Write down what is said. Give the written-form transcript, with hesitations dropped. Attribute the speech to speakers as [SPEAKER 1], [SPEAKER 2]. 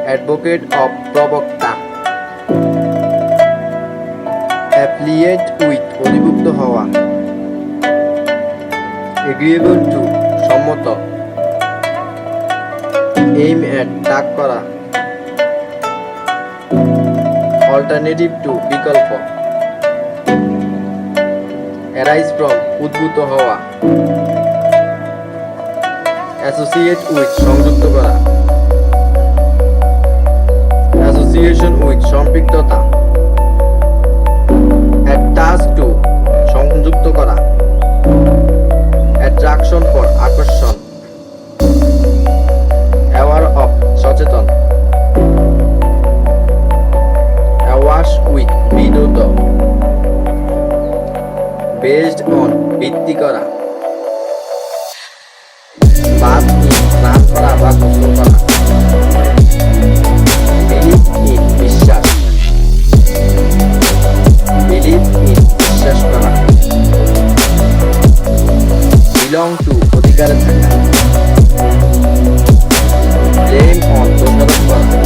[SPEAKER 1] Advocate of প্রবক্তা। Affiliate with অধিভুক্ত হওয়া। এগ্রিয়েবল টু সম্মত। এইম এট তাক করা। অল্টারনেটিভ টু বিকল্প। অ্যারাইজ ফ্রম উদ্ভূত হওয়া। অ্যাসোসিয়েট উইথ সংযুক্ত করা। অ্যাসোসিয়েশন উইথ সম্পৃক্ততা। অ্যাটাচ টু সংযুক্ত করা। অ্যাট্রাকশন ফর আকর্ষণ। অ্যাওয়ার অফ সচেতন। অ্যাওয়াশ উইথ বিনোদ। বেসড অন ভিত্তি করা। বাদ ইন স্নান করা বা গোসল করা। বিলিভ ইন বিশ্বাস। বিলিভ ইন বিশ্বাস করা। বিলং টু অধিকারে থাকা। ব্লেম অন দোষারোপ করা।